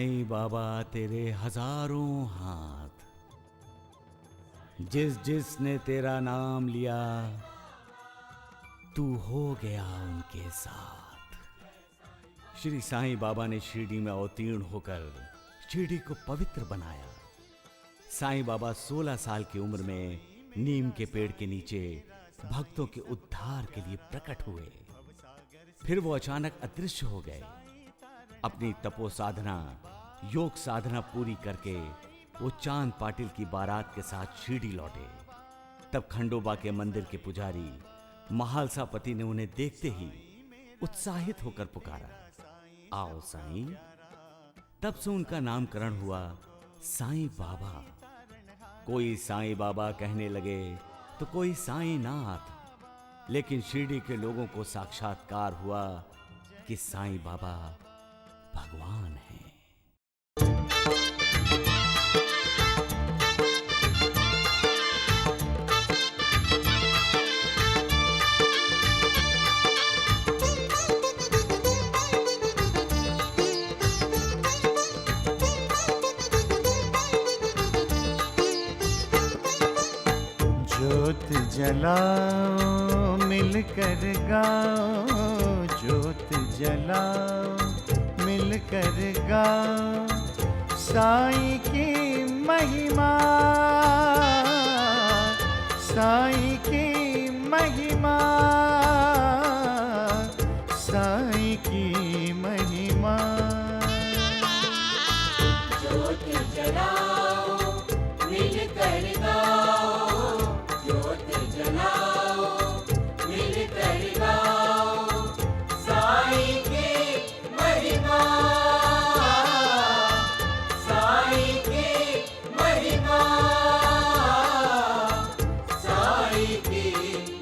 साईं बाबा तेरे हजारों हाथ, जिस जिसने तेरा नाम लिया तू हो गया उनके साथ। श्री साईं बाबा ने शिरडी में अवतीर्ण होकर शिरडी को पवित्र बनाया। साईं बाबा 16 साल की उम्र में नीम के पेड़ के नीचे भक्तों के उद्धार के लिए प्रकट हुए। फिर वो अचानक अदृश्य हो गए। अपनी तपो साधना, योग साधना पूरी करके वो चांद पाटिल की बारात के साथ शिरडी लौटे। तब खंडोबा के मंदिर के पुजारी महालसापति ने उन्हें देखते ही उत्साहित होकर पुकारा, आओ साईं। तब से उनका नामकरण हुआ साईं बाबा। कोई साईं बाबा कहने लगे तो कोई साईं नाथ, लेकिन शिरडी के लोगों को साक्षात्कार हुआ कि साईं बाबा भगवान हैं। ज्योत जलाओ मिलकर गाओ, ज्योत जलाओ मिलकर गाओ, साईं की महिमा, साईं की महिमा, साईं की महिमा। ज्योत जलाओ मिलकर गाओ, ज्योत जलाओ मिलकर गाओ, साईं की महिमा, साईं की महिमा, साईं की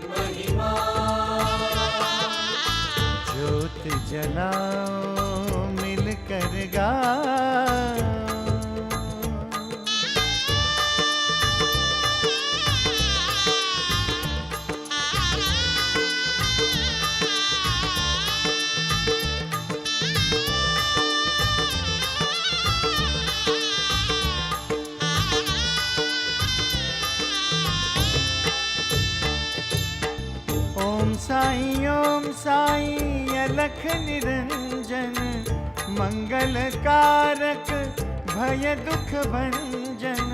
महिमा। ज्योत जलाओ मिलकर गाओ। ओम साईं अलख निरंजन, मंगल कारक भय दुख भंजन।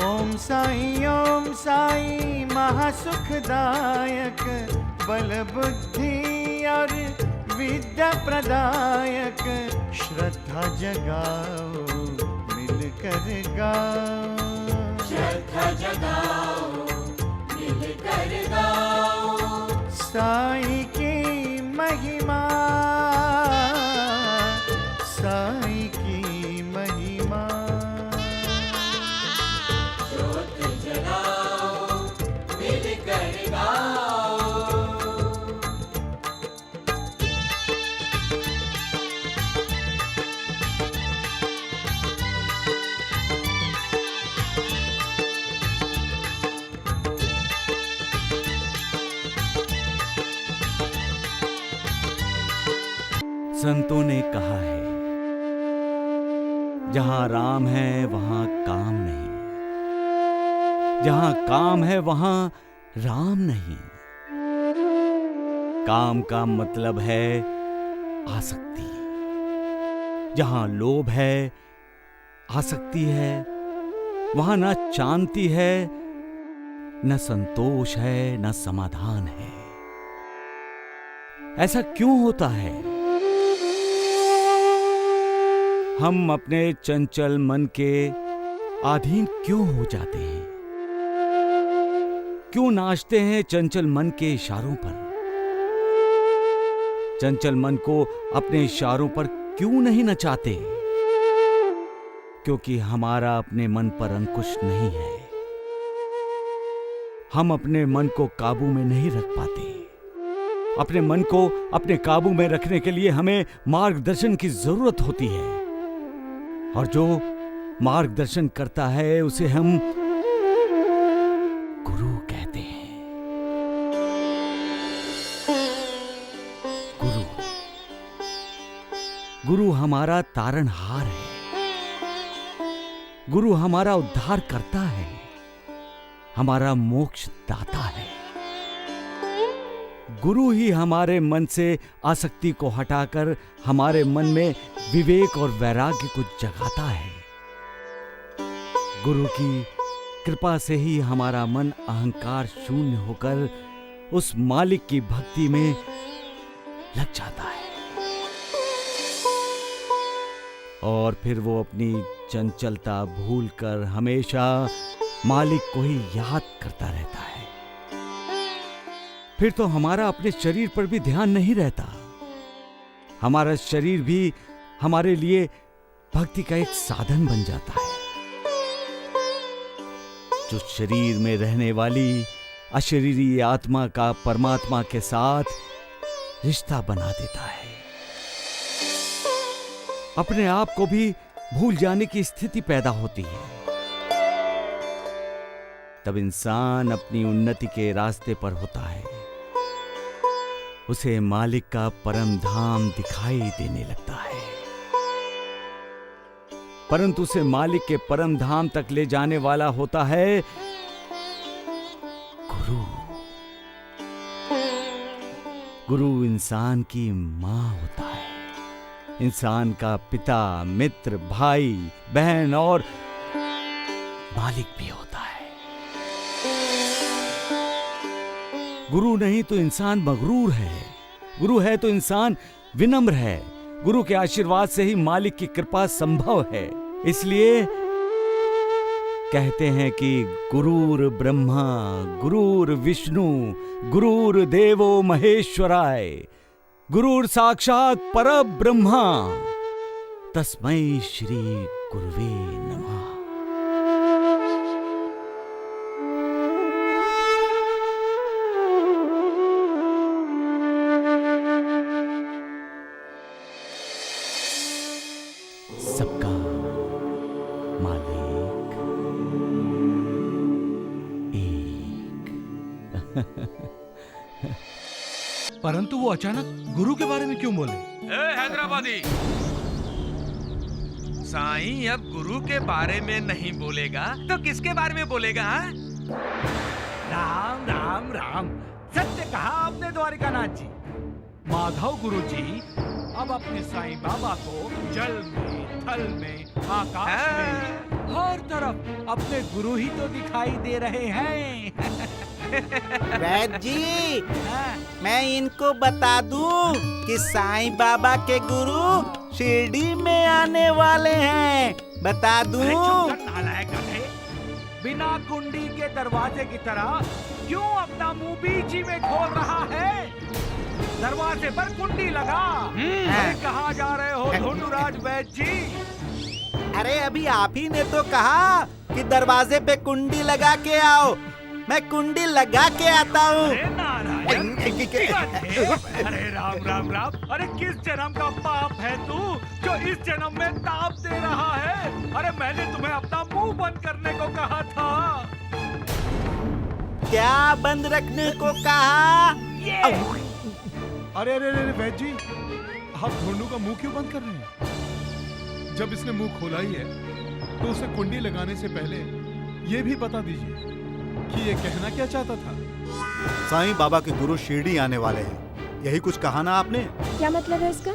ओम साईं महासुखदायक, बल बुद्धि और विद्या प्रदायक। श्रद्धा जगाओ मिलकर गाओ, श्रद्धा जगाओ मिलकर गाओ, साईं की महिमा, साईं की महिमा। ज्योत जलाओ मिलकर गाओ। संतों ने कहा है, जहां राम है वहां काम नहीं, जहां काम है वहां राम नहीं। काम का मतलब है आसक्ति। जहां लोभ है, आसक्ति है, वहां न शांति है, न संतोष है, न समाधान है। ऐसा क्यों होता है? हम अपने चंचल मन के अधीन क्यों हो जाते हैं? क्यों नाचते हैं चंचल मन के इशारों पर? चंचल मन को अपने इशारों पर क्यों नहीं नचाते? क्योंकि हमारा अपने मन पर अंकुश नहीं है। हम अपने मन को काबू में नहीं रख पाते। अपने मन को अपने काबू में रखने के लिए हमें मार्गदर्शन की जरूरत होती है, और जो मार्गदर्शन करता है उसे हम गुरु कहते हैं। गुरु हमारा तारणहार है, गुरु हमारा उद्धार करता है, हमारा मोक्ष दाता है। गुरु ही हमारे मन से आसक्ति को हटाकर हमारे मन में विवेक और वैराग्य को जगाता है। गुरु की कृपा से ही हमारा मन अहंकार शून्य होकर उस मालिक की भक्ति में लग जाता है और फिर वो अपनी चंचलता भूलकर हमेशा मालिक को ही याद करता रहता है। फिर तो हमारा अपने शरीर पर भी ध्यान नहीं रहता। हमारा शरीर भी हमारे लिए भक्ति का एक साधन बन जाता है, जो शरीर में रहने वाली अशरीरी आत्मा का परमात्मा के साथ रिश्ता बना देता है। अपने आप को भी भूल जाने की स्थिति पैदा होती है। तब इंसान अपनी उन्नति के रास्ते पर होता है, उसे मालिक का परम धाम दिखाई देने लगता है। परंतु उसे मालिक के परम धाम तक ले जाने वाला होता है गुरु। गुरु इंसान की मां होता है, इंसान का पिता, मित्र, भाई, बहन और मालिक भी होता है। गुरु नहीं तो इंसान मगरूर है, गुरु है तो इंसान विनम्र है। गुरु के आशीर्वाद से ही मालिक की कृपा संभव है। इसलिए कहते हैं कि गुरुर ब्रह्मा गुरुर विष्णु गुरुर देवो महेश्वराय, गुरुर साक्षात परब्रह्मा, तस्मै श्री गुरुवे नमः। सबका मालिक एक। परंतु वो अचानक गुरु के बारे में क्यों बोले? हैदराबादी, साईं अब गुरु के बारे में नहीं बोलेगा तो किसके बारे में बोलेगा? राम राम राम, सत्य कहा आपने द्वारिकानाथ जी। माधव गुरु जी अब अपने साईं बाबा को जल में, थल में, आकाश में, हर तरफ अपने गुरु ही तो दिखाई दे रहे हैं। वैद्य जी, मैं इनको बता दूं कि साईं बाबा के गुरु शिरडी में आने वाले हैं। बता दूं? नालायक गधे, बिना कुंडी के दरवाजे की तरह क्यों अपना मुंह बीच ही में खोल रहा है? दरवाजे पर कुंडी लगा। अरे कहाँ जा रहे हो ढूंढूराज वैद्य जी? अरे अभी आप ही ने तो कहा कि दरवाजे पे कुंडी लगा के आओ। मैं कुंडी लगा के आता हूँ। अरे नारायण, अरे राम राम राम, अरे किस जन्म का पाप है तू जो इस जन्म में ताप दे रहा है? अरे मैंने तुम्हें अपना मुंह बंद करने को कहा था। क्या बंद रखने को कहा? अरे अरे अरे वैद्य जी, आप ढोंडू का मुंह क्यों बंद कर रहे हैं? जब इसने मुंह खोला ही है तो उसे कुंडी लगाने से पहले ये भी बता दीजिए कि ये कहना क्या चाहता था। साईं बाबा के गुरु शिरडी आने वाले हैं, यही कुछ कहा ना आपने? क्या मतलब है इसका?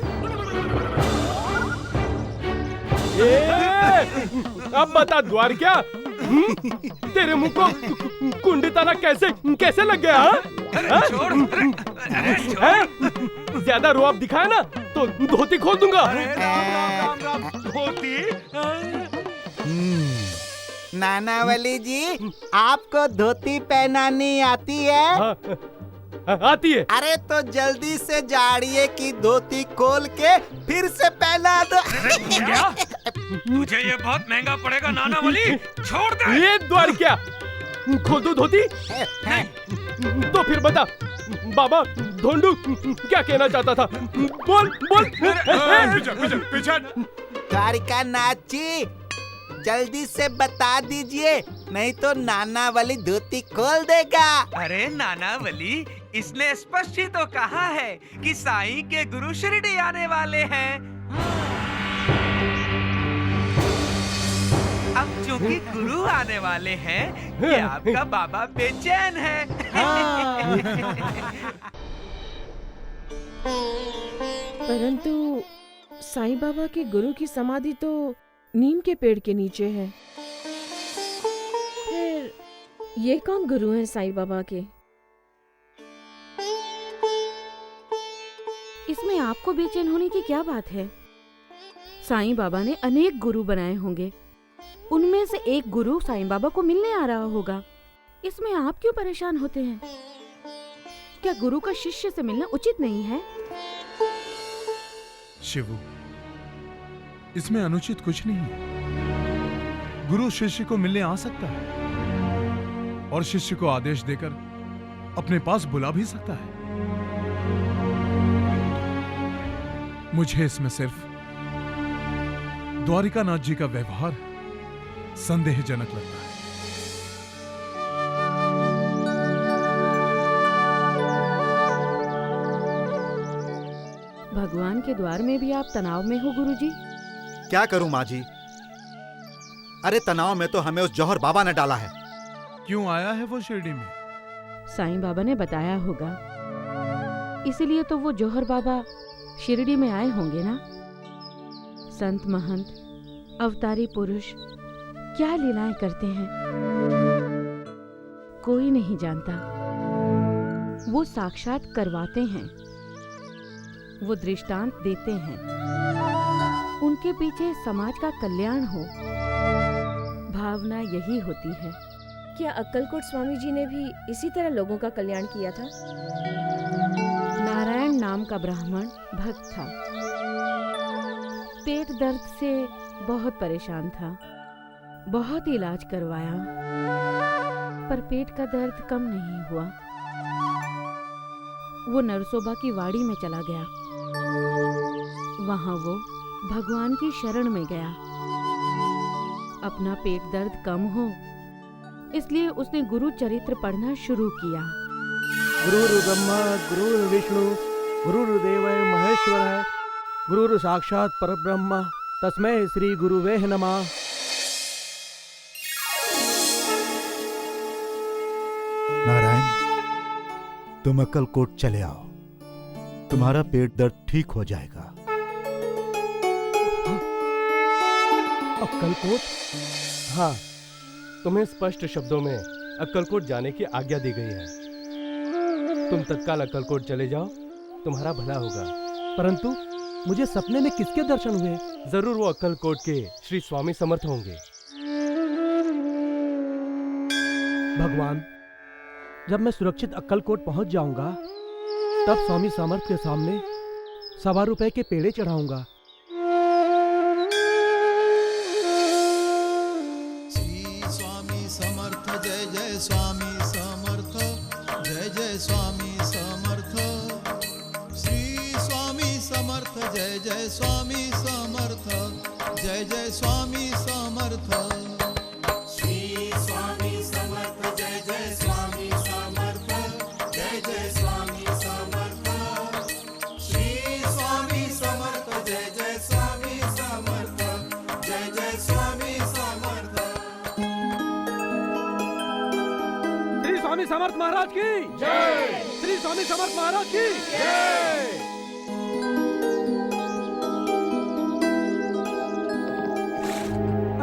अब बता द्वारका, तेरे मुंह को कुंडी ताला कैसे लग गया? ज्यादा रोब दिखाया ना तो धोती खोल दूंगा। राम राम, धोती? नानावली जी, आपको धोती पहनानी आती है? आती है। अरे तो जल्दी से जाड़िए की धोती खोल के फिर से पहना दो। क्या? तुझे ये बहुत महंगा पड़ेगा नानावली, छोड़ दे। ये द्वारका, खोल दो धोती? तो फिर बता बाबा ढोंडू क्या कहना चाहता था? बोल बोल। पीछे द्वारिकानाथ जी, जल्दी से बता दीजिए, नहीं तो नानावली धोती खोल देगा। अरे नानावली, इसने स्पष्ट ही तो कहा है कि साईं के गुरु शिरडी आने वाले हैं। क्योंकि गुरु आने वाले हैं ये आपका बाबा बेचैन है। परंतु साईं बाबा के गुरु की समाधि तो नीम के पेड़ के नीचे है। फिर ये कौन गुरु हैं साईं बाबा के? इसमें आपको बेचैन होने की क्या बात है? साईं बाबा ने अनेक गुरु बनाए होंगे, उनमें से एक गुरु साईं बाबा को मिलने आ रहा होगा। इसमें आप क्यों परेशान होते हैं? क्या गुरु का शिष्य से मिलना उचित नहीं है? शिवू, इसमें अनुचित कुछ नहीं है। गुरु शिष्य को मिलने आ सकता है और शिष्य को आदेश देकर अपने पास बुला भी सकता है। मुझे इसमें सिर्फ द्वारिकानाथ जी का व्यवहार संदेहजनक लगता है। भगवान के द्वार में भी आप तनाव में हो गुरुजी? क्या करूं माँ जी? अरे तनाव में तो हमें उस जौहर बाबा ने डाला है। क्यों आया है वो शिरडी में? साईं बाबा ने बताया होगा, इसीलिए तो वो जौहर बाबा शिरडी में आए होंगे ना। संत महंत अवतारी पुरुष क्या लीलाएं करते हैं कोई नहीं जानता। वो साक्षात करवाते हैं, वो दृष्टांत देते हैं। उनके पीछे समाज का कल्याण हो, भावना यही होती है। क्या अक्कलकोट स्वामी जी ने भी इसी तरह लोगों का कल्याण किया था? नारायण नाम का ब्राह्मण भक्त था। पेट दर्द से बहुत परेशान था, बहुत इलाज करवाया, पर पेट का दर्द कम नहीं हुआ। वो नरसोबा की वाड़ी में चला गया। वहां वो भगवान की शरण में गया। अपना पेट दर्द कम हो, इसलिए उसने गुरु चरित्र पढ़ना शुरू किया। गुरुर् ब्रह्मा गुरुर् विष्णु गुरुर्देव महेश्वर गुरुर् साक्षात परब्रह्म तस्मै श्री गुरुवे नमः। नारायण, तुम अक्कलकोट चले आओ, तुम्हारा पेट दर्द ठीक हो जाएगा। अक्कलकोट? हाँ, तुम्हें स्पष्ट शब्दों में अक्कलकोट जाने की आज्ञा दी गई है। तुम तत्काल अक्कलकोट चले जाओ, तुम्हारा भला होगा। परंतु मुझे सपने में किसके दर्शन हुए? जरूर वो अक्कलकोट के श्री स्वामी समर्थ होंगे। भगवान, जब मैं सुरक्षित अक्कलकोट पहुंच जाऊंगा, तब स्वामी समर्थ के सामने 1.25 रुपए के पेड़े चढ़ाऊंगा। जय जय स्वामी समर्थ, जय जय स्वामी समर्थ, श्री स्वामी समर्थ, जय जय स्वामी समर्थ, जय जय स्वामी समर्थ, श्री स्वामी समर्थ, जय जय स्वामी समर्थ, जय जय स्वामी समर्थ, श्री स्वामी समर्थ, जय जय स्वामी समर्थ, जय जय स्वामी समर्थ। स्वामी समर्थ महाराज की जय। श्री स्वामी समर्थ महाराज की जय।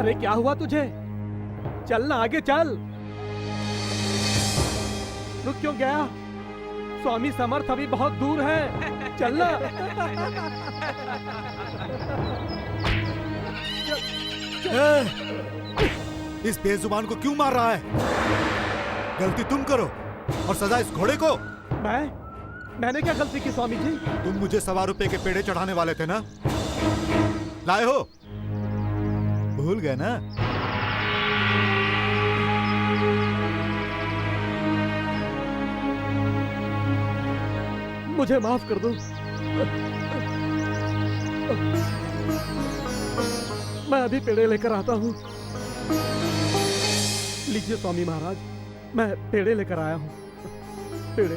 अरे क्या हुआ तुझे? चल ना, आगे चल। रुक क्यों गया? स्वामी समर्थ अभी बहुत दूर है, चल ना। इस बेजुबान को क्यों मार रहा है? गलती तुम करो और सजा इस घोड़े को। मैंने क्या गलती की स्वामी जी? तुम मुझे 1.25 रुपए के पेड़े चढ़ाने वाले थे ना? लाए हो? भूल गए ना? मुझे माफ कर दो। मैं अभी पेड़े लेकर आता हूँ। लीजिए स्वामी महाराज, मैं पेड़े लेकर आया हूँ। पेड़े।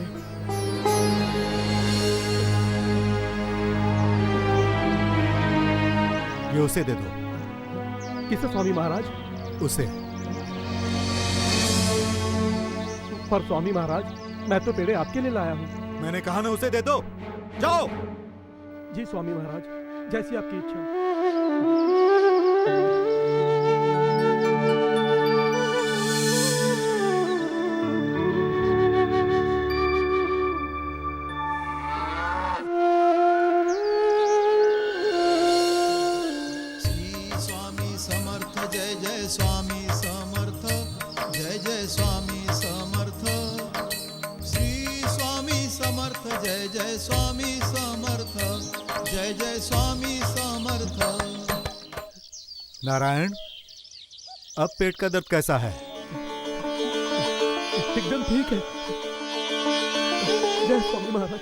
ये उसे दे दो। किसे स्वामी महाराज? उसे। पर स्वामी महाराज, मैं तो पेड़े आपके लिए लाया हूँ। मैंने कहा ना उसे दे दो, जाओ। जी स्वामी महाराज, जैसी आपकी इच्छा। श्री स्वामी समर्थ जय जय स्वामी समर्थ जय जय स्वामी समर्थ श्री स्वामी समर्थ जय जय स्वामी समर्थ जय जय स्वामी समर्थ। नारायण, अब पेट का दर्द कैसा है? एकदम ठीक है। जय स्वामी महाराज,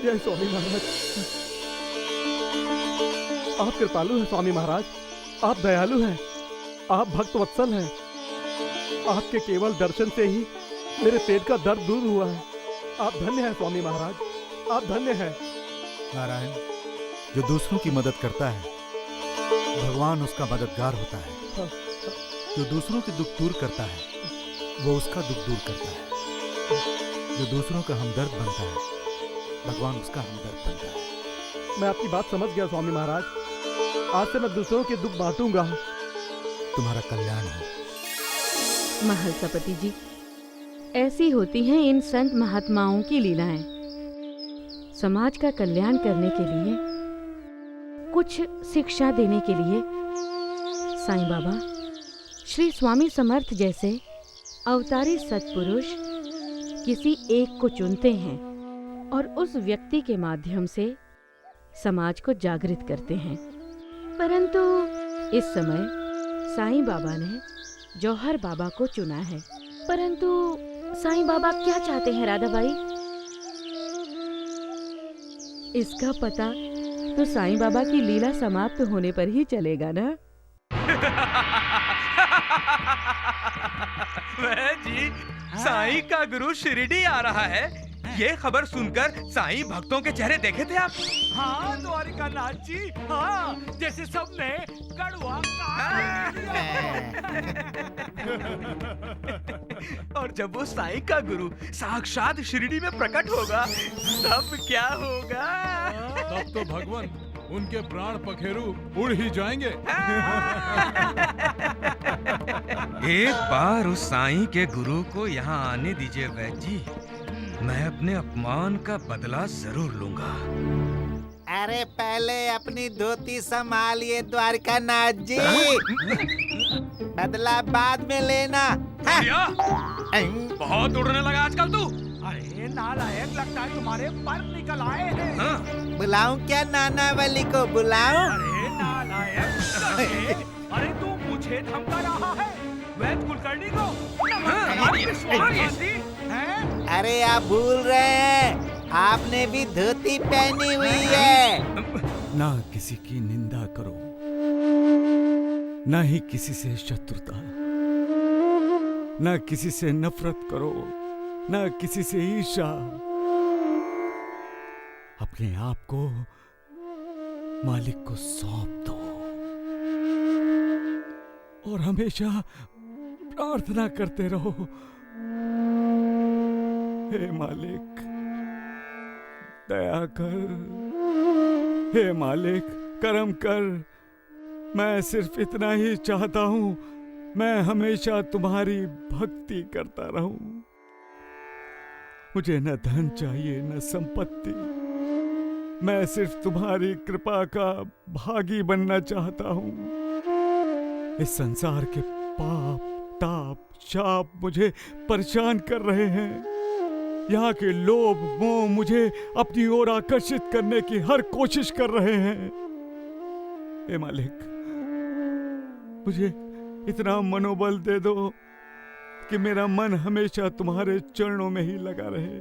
जय स्वामी महाराज। आप कृपालु हैं स्वामी महाराज, आप दयालु हैं, आप भक्त वत्सल हैं। आपके केवल दर्शन से ही मेरे पेट का दर्द दूर हुआ है। आप धन्य हैं स्वामी महाराज, आप धन्य हैं। नारायण, जो दूसरों की मदद करता है भगवान उसका मददगार होता है। जो दूसरों के दुख दूर करता है वो उसका दुख दूर करता है। जो दूसरों का हमदर्द बनता है भगवान उसका हमदर्द बनता है। मैं आपकी बात समझ गया स्वामी महाराज। आज से मैं दूसरों के दुख बांटूंगा। तुम्हारा कल्याण हो। महलसापति जी, ऐसी होती हैं इन संत महात्माओं की लीलाएं। समाज का कल्याण करने के लिए, कुछ शिक्षा देने के लिए साईं बाबा, श्री स्वामी समर्थ जैसे अवतारी सत्पुरुष किसी एक को चुनते हैं और उस व्यक्ति के माध्यम से समाज को जागृत करते हैं। परंतु इस समय साईं बाबा ने जौहर बाबा को चुना है। परंतु साईं बाबा क्या चाहते हैं राधाबाई? इसका पता तो साईं बाबा की लीला समाप्त होने पर ही चलेगा ना। वह जी, साईं का गुरु शिरडी आ रहा है, ये खबर सुनकर साईं भक्तों के चेहरे देखे थे आप? हाँ द्वारिकानाथ जी, हाँ, जैसे सबने कड़वा और जब वो साईं का गुरु साक्षात शिरडी में प्रकट होगा तब क्या होगा? तब तो भगवान उनके प्राण पखेरु उड़ ही जाएंगे। एक बार उस साईं के गुरु को यहाँ आने दीजिए वैद्य जी, मैं अपने अपमान का बदला जरूर लूंगा। अरे पहले अपनी धोती संभालिए द्वारकानाथ जी, बदला बाद में लेना। बहुत उड़ने लगा आजकल तू। अरे नालायक, लगता है तुम्हारे पर निकल आए हैं। हाँ? बुलाऊं क्या नानावली को बुलाऊं? अरे नालायक, अरे तू मुझे धमका रहा है वैद्य कुलकर्णी को? अरे आप भूल रहे हैं, आपने भी धोती पहनी हुई है। ना किसी की निंदा करो, ना ही किसी से शत्रुता, ना किसी से नफरत करो, ना किसी से ईर्ष्या। अपने आप को मालिक को सौंप दो और हमेशा प्रार्थना करते रहो, हे मालिक दया कर, हे मालिक करम कर। मैं सिर्फ इतना ही चाहता हूं, मैं हमेशा तुम्हारी भक्ति करता रहूं। मुझे न धन चाहिए न संपत्ति, मैं सिर्फ तुम्हारी कृपा का भागी बनना चाहता हूं। इस संसार के पाप ताप शाप मुझे परेशान कर रहे हैं। यहाँ के लोभ मोह मुझे अपनी ओर आकर्षित करने की हर कोशिश कर रहे हैं। हे मालिक, मुझे इतना मनोबल दे दो कि मेरा मन हमेशा तुम्हारे चरणों में ही लगा रहे,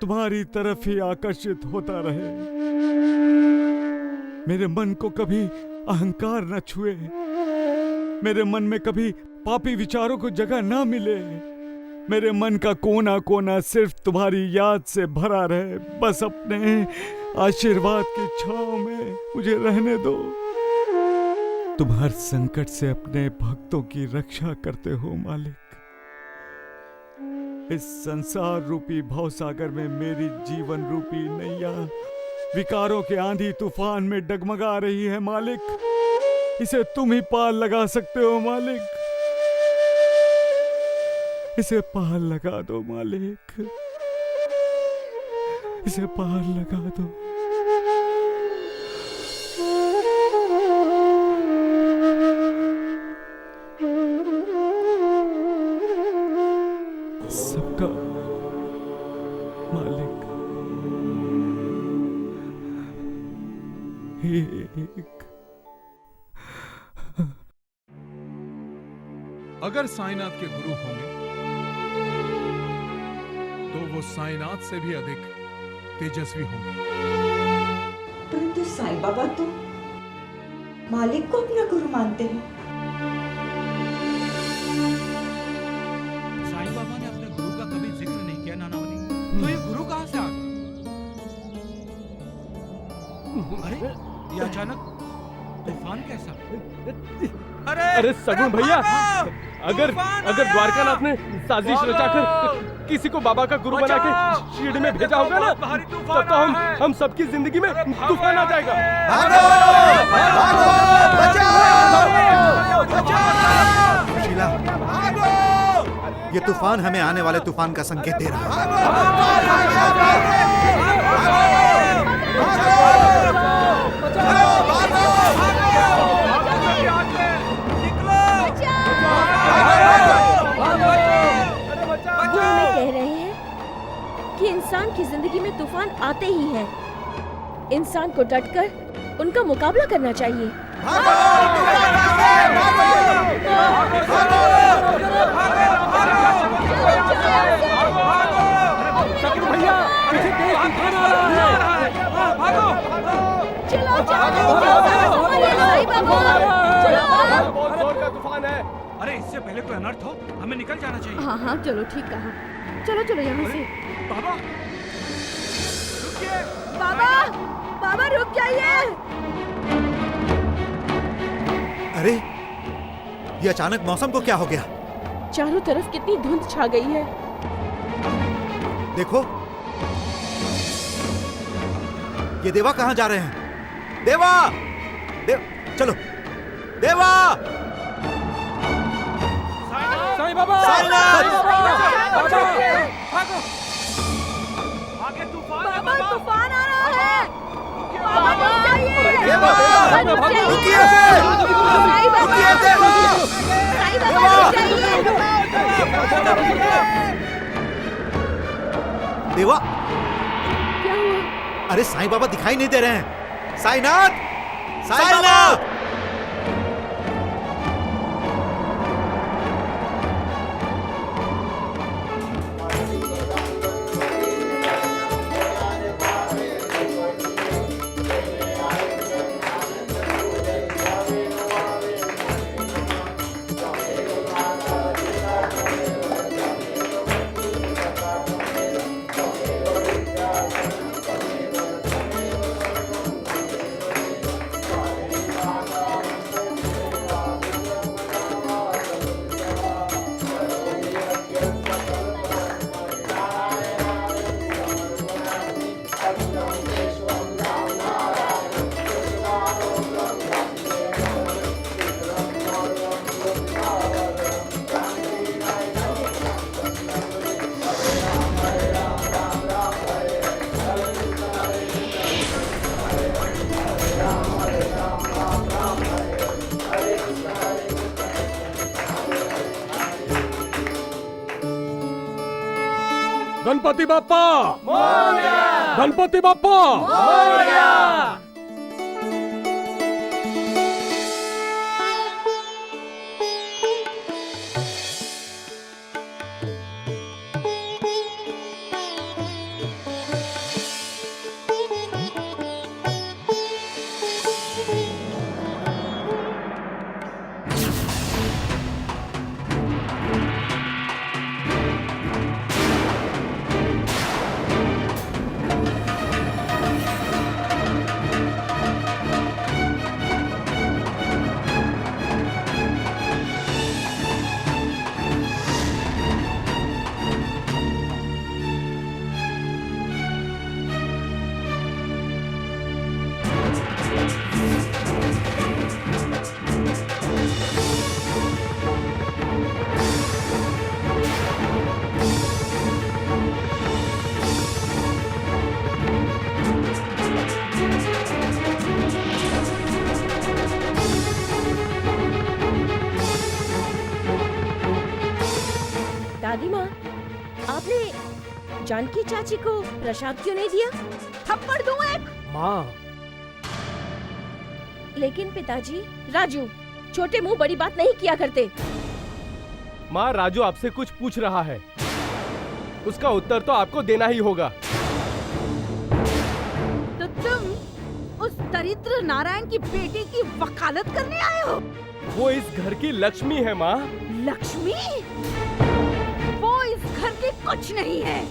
तुम्हारी तरफ ही आकर्षित होता रहे। मेरे मन को कभी अहंकार न छुए, मेरे मन में कभी पापी विचारों को जगह ना मिले। मेरे मन का कोना कोना सिर्फ तुम्हारी याद से भरा रहे। बस अपने आशीर्वाद की छांव में मुझे रहने दो। तुम हर संकट से अपने भक्तों की रक्षा करते हो मालिक। इस संसार रूपी भवसागर में मेरी जीवन रूपी नैया विकारों के आंधी तूफान में डगमगा रही है मालिक। इसे तुम ही पार लगा सकते हो मालिक। इसे पार लगा दो मालिक, इसे पार लगा दो। सबका मालिक एक। अगर साईनाथ के गुरु होंगे तो वो साईनाथ से भी अधिक तेजस्वी होंगे। परंतु साईं बाबा तो मालिक को अपना गुरु मानते हैं। साईं बाबा ने अपने गुरु का कभी जिक्र नहीं किया नानावली, तो ये गुरु कहाँ से आ गया? अरे ये अचानक तूफान कैसा? अरे सगुन भैया, अगर द्वारकानाथ ने साजिश रचाकर किसी को बाबा का गुरु बना के शिरडी में भेजा होगा ना, तब तो हम सबकी जिंदगी में तूफान आ जाएगा। शीला, ये तूफान हमें आने वाले तूफान का संकेत दे रहा है। इंसान की जिंदगी में तूफान आते ही हैं। इंसान को डटकर उनका मुकाबला करना चाहिए। भैया, पीछे तेज तूफान आ रहा है। चलो बहुत जोर का तूफान है। अरे इससे पहले कोई अनर्थ हो, हमें निकल जाना चाहिए। हाँ हाँ चलो, ठीक कहा। चलो यहाँ से। बाबा रुकिए। बाबा रुक जाइए। अरे ये अचानक मौसम को क्या हो गया? चारों तरफ कितनी धुंध छा गई है। देखो, ये देवा कहाँ जा रहे हैं? देवा, चलो देवा। साईं बाबा, आगे तूफान है बाबा, तूफान आ रहा है। देवा, क्या हुआ? अरे साईं बाबा दिखाई नहीं दे रहे हैं। साईनाथ, साईनाथ। गणपति बाप्पा, गणपति बाप्पा। जानकी चाची को प्रसाद क्यों नहीं दिया? थप्पड़ दूं एक? माँ, लेकिन पिताजी, राजू छोटे मुंह बड़ी बात नहीं किया करते। माँ राजू आपसे कुछ पूछ रहा है, उसका उत्तर तो आपको देना ही होगा। तो तुम उस दरिद्र नारायण की बेटी की वकालत करने आए हो? वो इस घर की लक्ष्मी है माँ। लक्ष्मी? वो इस घर की कुछ नहीं है।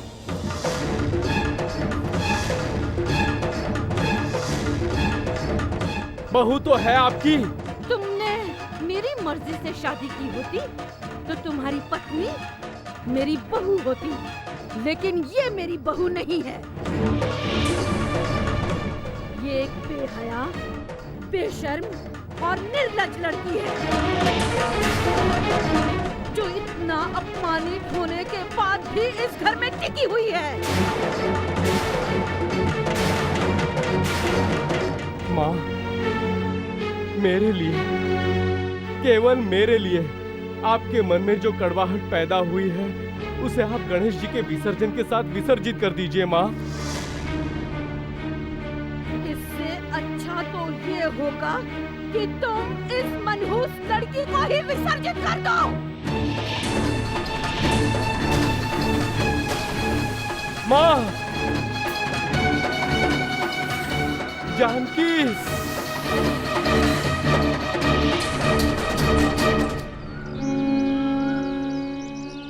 बहू तो है आपकी। तुमने मेरी मर्जी से शादी की होती तो तुम्हारी पत्नी मेरी बहू होती, लेकिन ये मेरी बहू नहीं है। ये एक बेहया, बेशर्म और निर्लज्ज लड़की है जो इतना अपमानित होने के बाद भी इस घर में टिकी हुई है। माँ, मेरे लिए, केवल मेरे लिए आपके मन में जो कड़वाहट पैदा हुई है उसे आप गणेश जी के विसर्जन के साथ विसर्जित कर दीजिए माँ। इससे अच्छा तो ये होगा कि तुम इस मनहूस लड़की को ही विसर्जित कर दो। माँ, जानकी,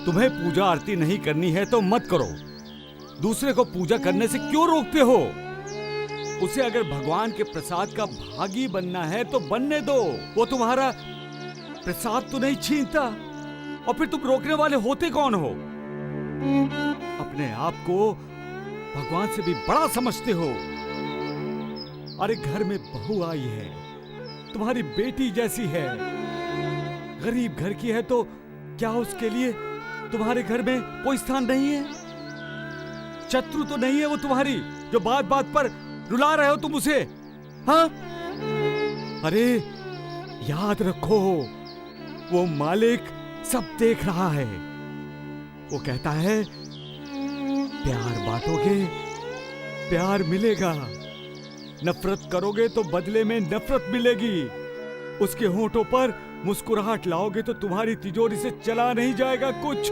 तुम्हें पूजा आरती नहीं करनी है तो मत करो। दूसरे को पूजा करने से क्यों रोकते हो? उसे अगर भगवान के प्रसाद का भागी बनना है तो बनने दो। वो तुम्हारा प्रसाद तो नहीं छीनता, और फिर तुम रोकने वाले होते कौन हो? अपने आप को भगवान से भी बड़ा समझते हो। अरे घर में बहू आई है, तुम्हारी बेटी जैसी है, गरीब घर की है, तो क्या उसके लिए तुम्हारे घर में कोई स्थान नहीं है? शत्रु तो नहीं है वो तुम्हारी, जो बात बात पर रुला रहे हो तुम उसे? हाँ? अरे याद रखो, वो मालिक सब देख रहा है। वो कहता है प्यार बांटोगे प्यार मिलेगा, नफरत करोगे तो बदले में नफरत मिलेगी। उसके होंठों पर मुस्कुराहट लाओगे तो तुम्हारी तिजोरी से चला नहीं जाएगा कुछ,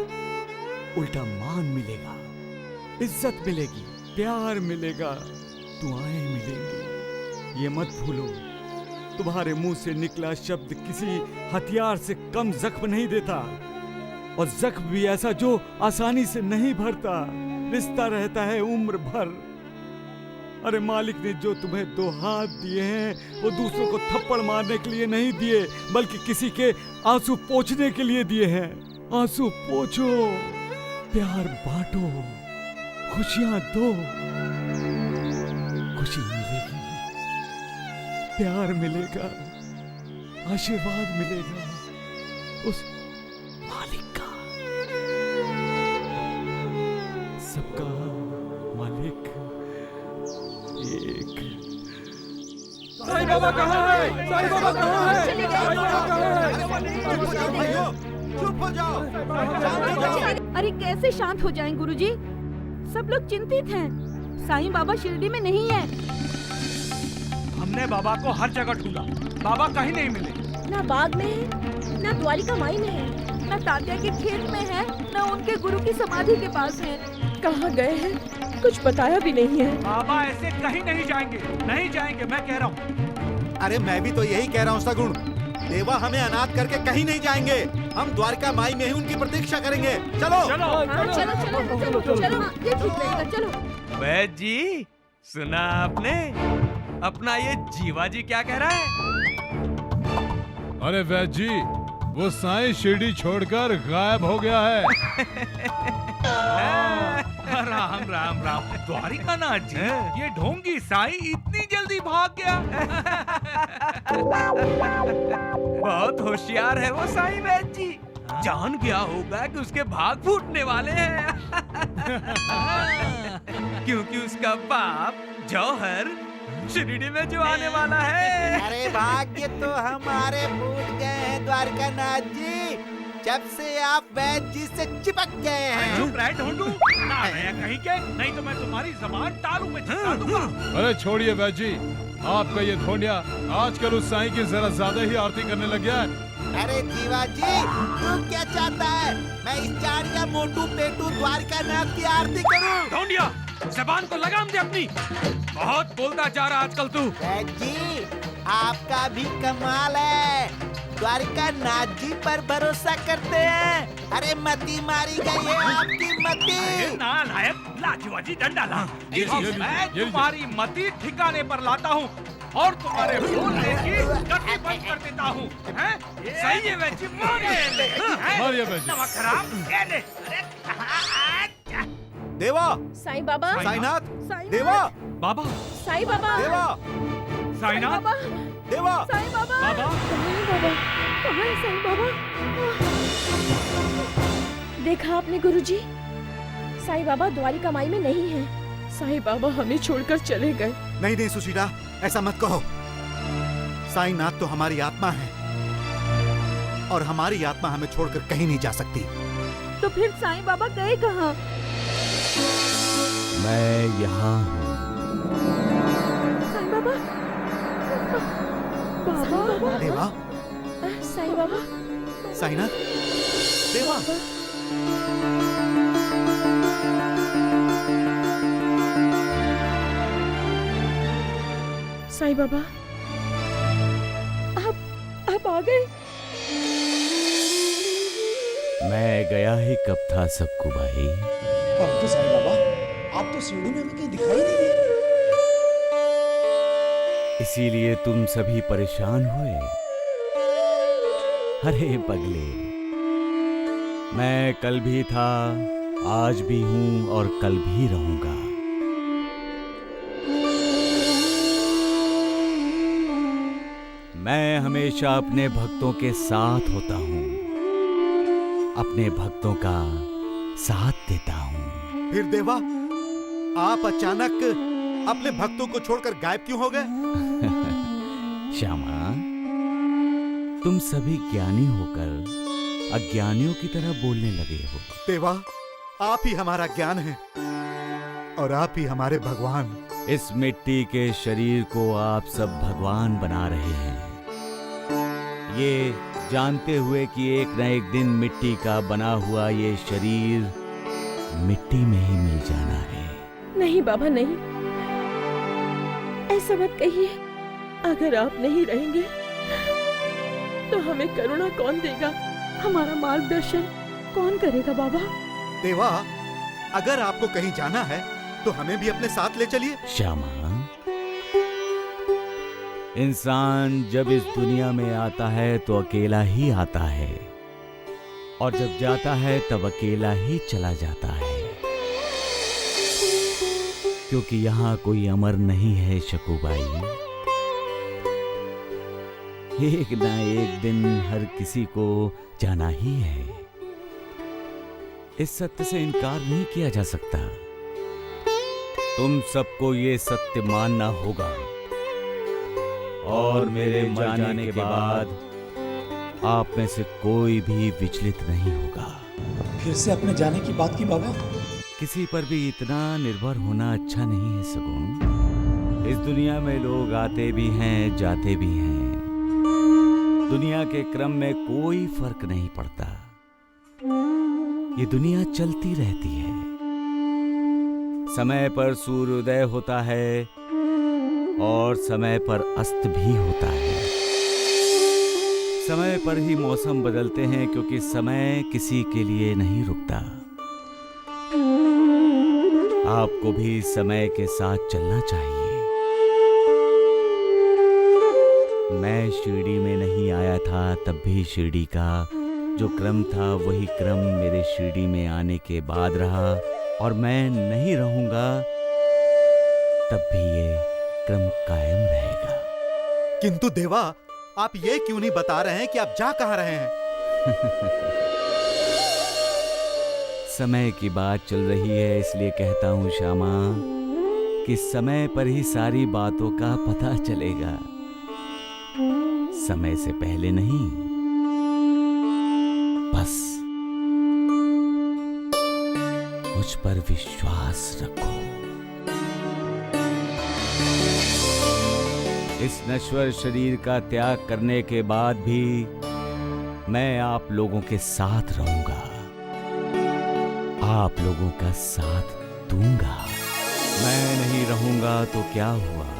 उल्टा मान मिलेगा, इज्जत मिलेगी, प्यार मिलेगा, दुआएं मिलेंगी। ये मत भूलो, तुम्हारे मुंह से निकला शब्द किसी हथियार से कम जख्म नहीं देता, और जख्म भी ऐसा जो आसानी से नहीं भरता, रिश्ता रहता है उम्र भर। अरे मालिक ने जो तुम्हें 2 हाथ दिए हैं वो दूसरों को थप्पड़ मारने के लिए नहीं दिए, बल्कि किसी के आंसू पोंछने के लिए दिए हैं। आंसू पोंछो, प्यार बांटो, खुशियां दो, खुशी मिलेगी, प्यार मिलेगा, आशीर्वाद मिलेगा उस मालिक का। सबका मालिक एक। साईं बाबा कहाँ है? साईं बाबा कहाँ है? चुप हो जाओ। अरे कैसे शांत हो जाएं गुरुजी? सब लोग चिंतित हैं। साईं बाबा शिरडी में नहीं है। हमने बाबा को हर जगह ढूंढा, बाबा कहीं नहीं मिले। ना बाग में है, ना द्वारिका माई में है, न तात्या के खेत में है, न उनके गुरु की समाधि के पास है। कहाँ गए हैं कुछ बताया भी नहीं है। बाबा ऐसे कहीं नहीं जाएंगे, नहीं जाएंगे, मैं कह रहा हूँ। अरे मैं भी तो यही कह रहा हूँ सगुण, देवा हमें अनाथ करके कहीं नहीं जाएंगे। हम द्वारिका माई में ही उनकी प्रतीक्षा करेंगे। चलो चलो हाँ, चलो चलो चलो चलो, हाँ, ये ठीक रहेगा, चलो। वैद्य जी, सुना आपने? अपना ये जीवा जी क्या कह रहा है? अरे वैद्य जी, वो साईं शिरडी छोड़कर गायब हो गया है। राम राम राम। द्वारिका नाथ जी, ये ढोंगी साईं इतनी जल्दी भाग गया? बहुत होशियार है वो साईं वैद्य जी, जान गया होगा कि उसके भाग फूटने वाले हैं। क्योंकि उसका बाप जौहर शिरडी में जो आने वाला है। अरे भाग्य तो हमारे फूट गए हैं द्वारका नाथ जी। जब से आप वैद्य जी से चिपक गए हैं। चुप रहे ढोंडू, ना रहे कहीं के, नहीं तो मैं तुम्हारी जबान तालू में चिपका दूंगा। अरे छोड़िए वैद्य जी, आपका ये धोनिया आजकल उस साईं की जरा ज्यादा ही आरती करने लग गया है। अरे जीवा जी, तू क्या चाहता है? मैं इस चाड़िया मोटू पेटू द्वारिका नाथ की आरती करूं? ढोंडिया, जबान को लगाम दे अपनी। बहुत बोलता जा रहा आजकल तू। वैद्य जी, आपका भी कमाल है। द्वारिका नाथ जी पर भरोसा करते हैं। अरे मती मारी गई है आपकी मती। नालायक, लाजवाजी डंडा ला। ये मैं तुम्हारी मती ठिकाने पर लाता हूँ और तुम्हारे बोलने की गति बंद कर देता हूँ। सही है वैद्य, मारिए वैद्य। नमक खराब, ये ले। देवा, साईं बाबा, साईनाथ, साईं देवा, बाबा, साईं बाबा, देवा, साईनाथ, देवा, साईं बाबा, बाबा, साईं बाबा, कहाँ है साईं बाबा? देखा आपने गुरुजी, साईं बाबा द्वारिका माई में नहीं है। साईं बाबा हमें छोड़कर चले गए। नहीं नहीं सुशीला, ऐसा मत कहो। साईनाथ तो हमारी आत्मा है और हमारी आत्मा हमें छोड़कर कहीं नहीं जा सकती। तो फिर साईं बाबा गए कहाँ? मैं यहाँ हूँ। साईं बाबा, बाबा, देवा, साईं बाबा, साईनाथ, देवा। साईं बाबा, आप आ गए। मैं गया ही कब था सबको भाई। परंतु साईं बाबा, आप तो सीढ़ी में हमें कहीं दिखाई नहीं दिए। इसीलिए तुम सभी परेशान हुए। अरे पगले, मैं कल भी था, आज भी हूं और कल भी रहूंगा। मैं हमेशा अपने भक्तों के साथ होता हूं, अपने भक्तों का साथ देता हूं। फिर देवा, आप अचानक अपने भक्तों को छोड़कर गायब क्यों हो गए? श्यामा, तुम सभी ज्ञानी होकर अज्ञानियों की तरह बोलने लगे हो। देवा, आप ही हमारा ज्ञान है और आप ही हमारे भगवान। इस मिट्टी के शरीर को आप सब भगवान बना रहे हैं, ये जानते हुए कि एक न एक दिन मिट्टी का बना हुआ ये शरीर मिट्टी में ही मिल जाना है। नहीं बाबा, नहीं, ऐसा मत कहिए। अगर आप नहीं रहेंगे तो हमें करुणा कौन देगा? हमारा मार्गदर्शन कौन करेगा बाबा? देवा, अगर आपको कहीं जाना है तो हमें भी अपने साथ ले चलिए। श्यामा, इंसान जब इस दुनिया में आता है तो अकेला ही आता है और जब जाता है तब अकेला ही चला जाता है, क्योंकि यहाँ कोई अमर नहीं है शकूबाई। एक ना एक दिन हर किसी को जाना ही है। इस सत्य से इनकार नहीं किया जा सकता। तुम सबको ये सत्य मानना होगा और मेरे मर जाने के बाद आप में से कोई भी विचलित नहीं होगा। फिर से अपने जाने की बात की बाबा। किसी पर भी इतना निर्भर होना अच्छा नहीं है सगुन। इस दुनिया में लोग आते भी हैं, जाते भी हैं। दुनिया के क्रम में कोई फर्क नहीं पड़ता। ये दुनिया चलती रहती है। समय पर सूर्योदय होता है और समय पर अस्त भी होता है। समय पर ही मौसम बदलते हैं, क्योंकि समय किसी के लिए नहीं रुकता। आपको भी समय के साथ चलना चाहिए। मैं शिरडी में नहीं आया था तब भी शिरडी का जो क्रम था वही क्रम मेरे शिरडी में आने के बाद रहा, और मैं नहीं रहूंगा तब भी ये क्रम कायम रहेगा। किंतु देवा, आप ये क्यों नहीं बता रहे हैं कि आप जा कहां रहे हैं? समय की बात चल रही है, इसलिए कहता हूं श्यामा कि समय पर ही सारी बातों का पता चलेगा, समय से पहले नहीं। बस मुझ पर विश्वास रखो। इस नश्वर शरीर का त्याग करने के बाद भी मैं आप लोगों के साथ रहूंगा, आप लोगों का साथ दूंगा। मैं नहीं रहूंगा तो क्या हुआ,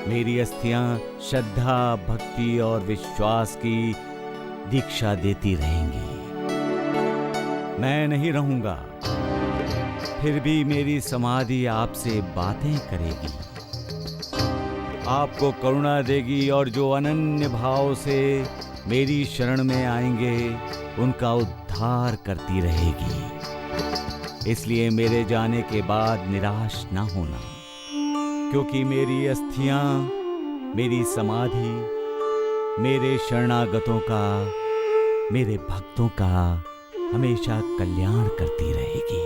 मेरी अस्थियां श्रद्धा, भक्ति और विश्वास की दीक्षा देती रहेंगी। मैं नहीं रहूंगा, फिर भी मेरी समाधि आपसे बातें करेगी, आपको करुणा देगी और जो अनन्य भाव से मेरी शरण में आएंगे उनका उद्धार करती रहेगी। इसलिए मेरे जाने के बाद निराश ना होना, क्योंकि मेरी अस्थियां, मेरी समाधि मेरे शरणागतों का, मेरे भक्तों का हमेशा कल्याण करती रहेगी।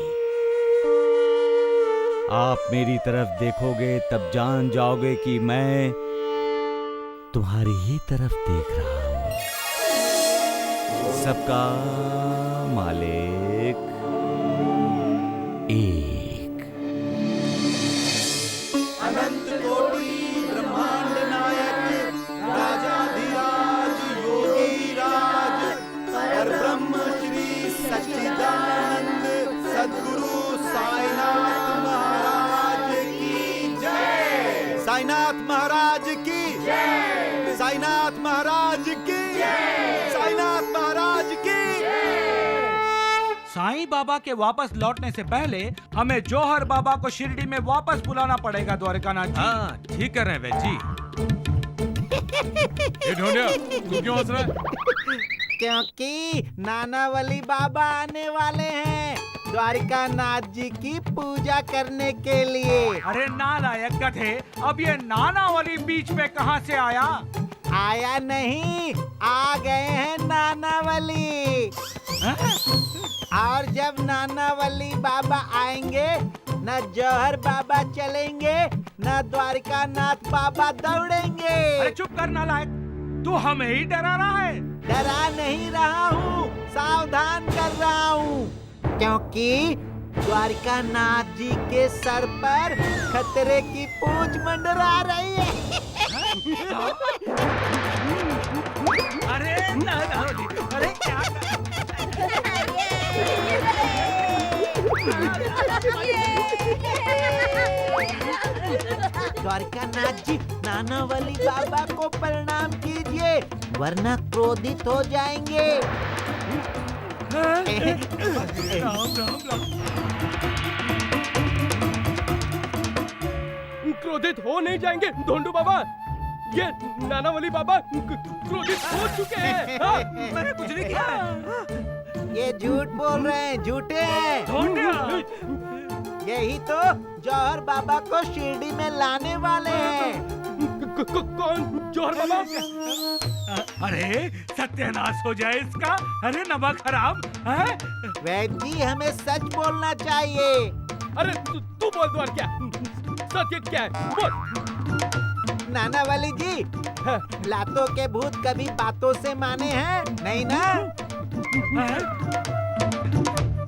आप मेरी तरफ देखोगे तब जान जाओगे कि मैं तुम्हारी ही तरफ देख रहा हूं। सबका मालिक एक। अनंत कोटि ब्रह्मांड नायक राजाधिराज योगी राज परब्रह्म श्री सच्चिदानंद सद्गुरु साईनाथ महाराज की जय। साईनाथ महाराज की जय। साईनाथ महाराज की जय। साईनाथ महाराज की। साईं बाबा के वापस लौटने से पहले हमें जौहर बाबा को शिरडी में वापस बुलाना पड़ेगा द्वारिकानाथ जी। हाँ ठीक कर रहे हैं वैद जी। ये ढोंडिया, तू क्यों हंस रहा है? क्योंकि नानावली बाबा आने वाले हैं द्वारिकानाथ जी की पूजा करने के लिए। अरे नालायक गधे, अब ये नानावली बीच में कहाँ से आया? आया नहीं, आ गए हैं नानावली। और जब नानावली बाबा आएंगे न जौहर बाबा चलेंगे न द्वारिकानाथ बाबा दौड़ेंगे। अरे चुप कर नालायक, तू हमें ही डरा रहा है। डरा नहीं रहा हूँ, सावधान कर रहा हूँ, क्योंकि द्वारिकानाथ जी के सर पर खतरे की पूंछ मंडरा रही है। अरे नानावली, अरे क्या द्वारिकानाथ जी, नानावली बाबा को प्रणाम कीजिए वरना क्रोधित हो जाएंगे। राम राम राम। क्रोधित हो नहीं जाएंगे ढोंडू बाबा, ये नानावली बाबा क्रोधित हो चुके हैं। हाँ? मैंने कुछ नहीं किया। ये झूठ बोल रहे हैं, झूठे हैं। यही तो जौहर बाबा को शिरडी में लाने वाले हैं। कौन जौहर बाबा? अरे सत्यानाश हो जाए इसका। अरे नमक हराम है? वैद जी, हमें सच बोलना चाहिए। अरे तू बोल द्वार क्या सत्य क्या है, बोल। नानावली जी, लातों के भूत कभी बातों से माने हैं नहीं ना?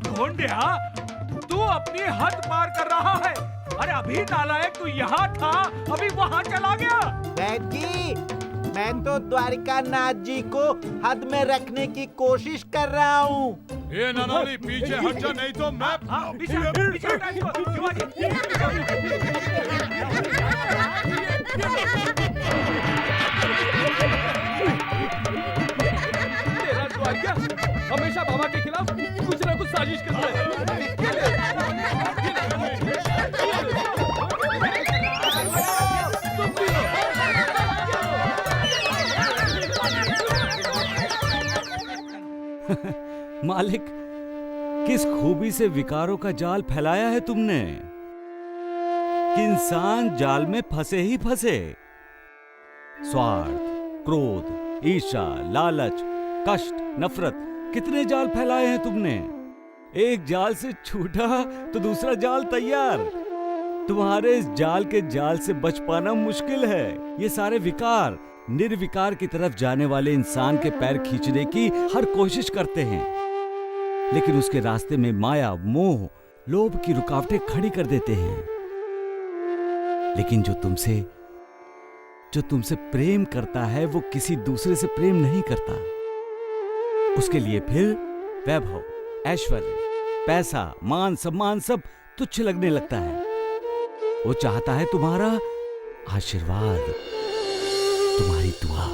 ढोंडिया, तू अपनी हद पार कर रहा है। अरे अभी नालायक तू यहाँ था, अभी वहाँ चला गया। वैद जी, मैं तो द्वारिकानाथ जी को हद में रखने की कोशिश कर रहा हूँ। ये नानावली पीछे हट जा, नहीं तो मैं पीछे हटा इसको, शिवाजी। तेरा द्वारका हमेशा बाबा के खिलाफ कुछ ना कुछ साजिश करता है। मालिक, किस खूबी से विकारों का जाल फैलाया है तुमने कि इंसान जाल में फंसे ही फंसे। स्वार्थ, क्रोध, ईर्ष्या, लालच, कष्ट, नफरत, कितने जाल फैलाए हैं तुमने। एक जाल से छूटा तो दूसरा जाल तैयार। तुम्हारे इस जाल के जाल से बच पाना मुश्किल है। ये सारे विकार निर्विकार की तरफ जाने वाले इंसान के पैर खींचने की हर कोशिश करते हैं, लेकिन उसके रास्ते में माया, मोह, लोभ की रुकावटें खड़ी कर देते हैं। लेकिन जो तुमसे प्रेम करता है वो किसी दूसरे से प्रेम नहीं करता। उसके लिए फिर वैभव, ऐश्वर्य, पैसा, मान सम्मान सब तुच्छ लगने लगता है। वो चाहता है तुम्हारा आशीर्वाद, तुम्हारी दुआ।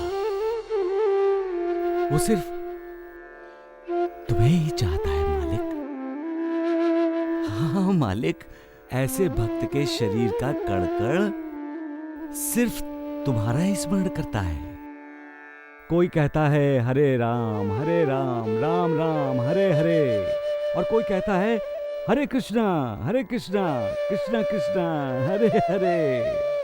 वो सिर्फ तुम्हें ही चाहता है मालिक। हाँ मालिक, ऐसे भक्त के शरीर का कण-कण सिर्फ तुम्हारा ही स्मरण करता है। कोई कहता है हरे राम राम राम हरे हरे, और कोई कहता है हरे कृष्णा कृष्णा कृष्णा हरे हरे।